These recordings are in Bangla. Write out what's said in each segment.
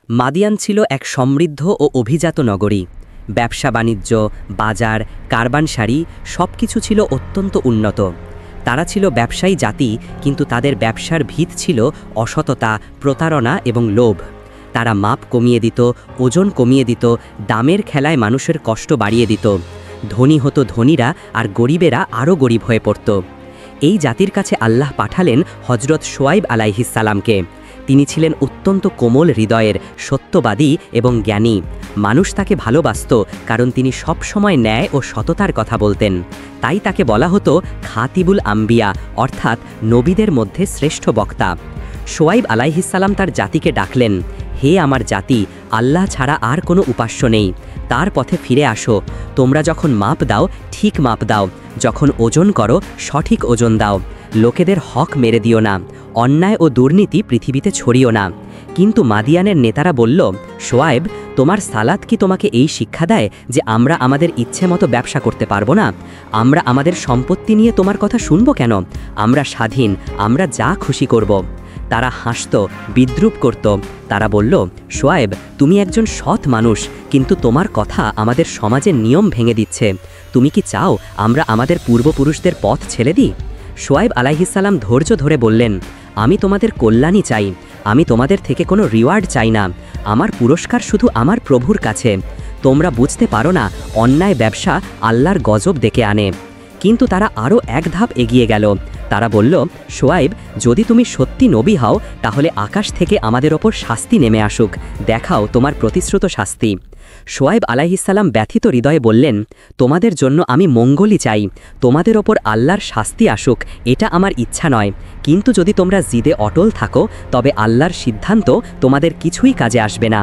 মাদিয়ান ছিল এক সমৃদ্ধ ও অভিজাত নগরী। ব্যবসা বাণিজ্য, বাজার, কারবানসারি সবকিছু ছিল অত্যন্ত উন্নত। তারা ছিল ব্যবসায়ী জাতি, কিন্তু তাদের ব্যবসার ভিত ছিল অসততা, প্রতারণা এবং লোভ। তারা মাপ কমিয়ে দিত, ওজন কমিয়ে দিত, দামের খেলায় মানুষের কষ্ট বাড়িয়ে দিত। ধনী হতো ধনীরা, আর গরিবেরা আরও গরিব হয়ে পড়ত। এই জাতির কাছে আল্লাহ পাঠালেন হজরত শোয়াইব আলাইহিসসালামকে। তিনি ছিলেন অত্যন্ত কোমল হৃদয়ের, সত্যবাদী এবং জ্ঞানী। মানুষ তাকে ভালোবাসত, কারণ তিনি সব সময় ন্যায় ও সততার কথা বলতেন। তাই তাকে বলা হতো খাতিবুল আম্বিয়া, অর্থাৎ নবীদের মধ্যে শ্রেষ্ঠ বক্তা। শোয়াইব আলাইহিসসালাম তার জাতিকে ডাকলেন, হে আমার জাতি, আল্লাহ ছাড়া আর কোনো উপাস্য নেই। তার পথে ফিরে আসো। তোমরা যখন মাপ দাও, ঠিক মাপ দাও। যখন ওজন করো, সঠিক ওজন দাও। লোকেদের হক মেরে দিও না। অন্যায় ও দুর্নীতি পৃথিবীতে ছড়িও না। কিন্তু মাদিয়ানের নেতারা বলল, শোয়াইব, তোমার সালাত কি তোমাকে এই শিক্ষা দেয় যে আমরা আমাদের ইচ্ছে মতো ব্যবসা করতে পারবো না? আমরা আমাদের সম্পত্তি নিয়ে তোমার কথা শুনবো কেন? আমরা স্বাধীন, আমরা যা খুশি করব। তারা হাসত, বিদ্রূপ করত। তারা বলল, শোয়াইব, তুমি একজন সৎ মানুষ, কিন্তু তোমার কথা আমাদের সমাজের নিয়ম ভেঙে দিচ্ছে। তুমি কি চাও আমরা আমাদের পূর্বপুরুষদের পথ ছেড়ে দিই? শোয়াইব আলাইহিসসালাম ধৈর্য ধরে বললেন, আমি তোমাদের কল্যাণই চাই। আমি তোমাদের থেকে কোনো রিওয়ার্ড চাই না। আমার পুরস্কার শুধু আমার প্রভুর কাছে। তোমরা বুঝতে পারো না, অন্যায় ব্যবসা আল্লাহর গজব ডেকে আনে। কিন্তু তারা আরও এক ধাপ এগিয়ে গেল। তারা বলল, শোয়াইব, যদি তুমি সত্যি নবী হও, তাহলে আকাশ থেকে আমাদের ওপর শাস্তি নেমে আসুক। দেখাও তোমার প্রতিশ্রুত শাস্তি। শোয়াইব আলাইহিসসালাম ব্যথিত হৃদয়ে বললেন, তোমাদের জন্য আমি মঙ্গলই চাই। তোমাদের ওপর আল্লাহর শাস্তি আসুক, এটা আমার ইচ্ছা নয়। কিন্তু যদি তোমরা জিদে অটল থাকো, তবে আল্লাহর সিদ্ধান্ত তোমাদের কিছুই কাজে আসবে না।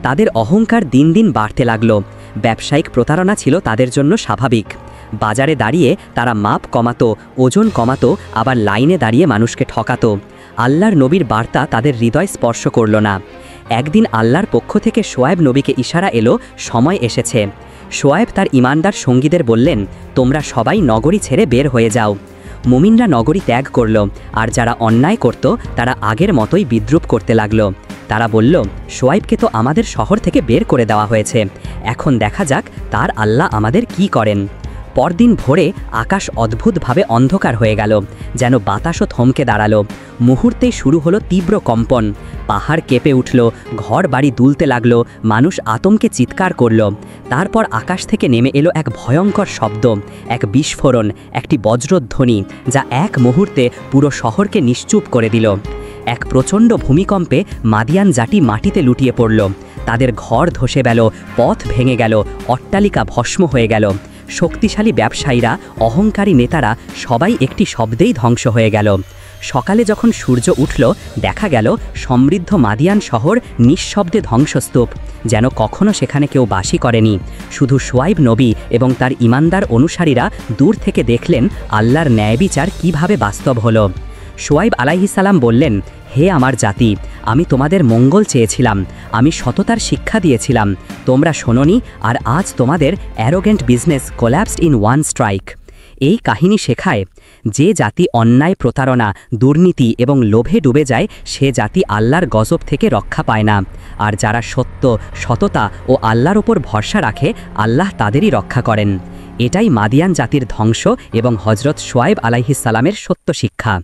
তাদের অহংকার দিন দিন বাড়তে লাগল। ব্যবসায়িক প্রতারণা ছিল তাদের জন্য স্বাভাবিক। বাজারে দাঁড়িয়ে তারা মাপ কমাতো, ওজন কমাতো, আবার লাইনে দাঁড়িয়ে মানুষকে ঠকাতো। আল্লাহর নবীর বার্তা তাদের হৃদয় স্পর্শ করল না। একদিন আল্লাহর পক্ষ থেকে শোয়াইব নবীকে ইশারা এলো, সময় এসেছে। শোয়াইব তার ঈমানদার সঙ্গীদের বললেন, তোমরা সবাই নগরী ছেড়ে বের হয়ে যাও। মুমিনরা নগরী ত্যাগ করল, আর যারা অন্যায় করত তারা আগের মতোই বিদ্রূপ করতে লাগল। তারা বলল, শোয়াইবকে তো আমাদের শহর থেকে বের করে দেওয়া হয়েছে। এখন দেখা যাক তার আল্লাহ আমাদের কি করেন। পরদিন ভোরে আকাশ অদ্ভুতভাবে অন্ধকার হয়ে গেল, যেন বাতাসও থমকে দাঁড়ালো। মুহূর্তেই শুরু হলো তীব্র কম্পন। পাহাড় কেঁপে উঠল, ঘর বাড়ি দুলতে লাগলো, মানুষ আতঙ্কে চিৎকার করল। তারপর আকাশ থেকে নেমে এলো এক ভয়ঙ্কর শব্দ, এক বিস্ফোরণ, একটি বজ্রধ্বনি, যা এক মুহূর্তে পুরো শহরকে নিশ্চুপ করে দিল। এক প্রচণ্ড ভূমিকম্পে মাদিয়ান জাতি মাটিতে লুটিয়ে পড়ল। তাদের ঘর ধসে গেল, পথ ভেঙে গেল, অট্টালিকা ভস্ম হয়ে গেল। শক্তিশালী ব্যবসায়ীরা, অহংকারী নেতারা সবাই একটি শব্দেই ধ্বংস হয়ে গেল। সকালে যখন সূর্য উঠল, দেখা গেল সমৃদ্ধ মাদিয়ান শহর নিঃশব্দে ধ্বংসস্তূপ, যেন কখনো সেখানে কেউ বাসই করেনি। শুধু শোয়াইব নবী এবং তার ঈমানদার অনুসারীরা দূর থেকে দেখলেন আল্লাহর ন্যায়বিচার কিভাবে বাস্তব হলো। শোয়াইব আলাইহিসসালাম বললেন, হে আমার জাতি, আমি তোমাদের মঙ্গল চেয়েছিলাম, আমি সততার শিক্ষা দিয়েছিলাম, তোমরা শোনোনি, আর আজ তোমাদের arrogant business collapsed in one strike. এই কাহিনী শেখায়, যে জাতি অন্যায়, প্রতারণা, দুর্নীতি এবং লোভে ডুবে যায়, সে জাতি আল্লাহর গজব থেকে রক্ষা পায় না। আর যারা সত্য, সততা ও আল্লাহর ওপর ভরসা রাখে, আল্লাহ তাদেরই রক্ষা করেন। এটাই মাদিয়ান জাতির ধ্বংস এবং হজরত শোয়াইব আলাইহিসসালামের সত্য শিক্ষা।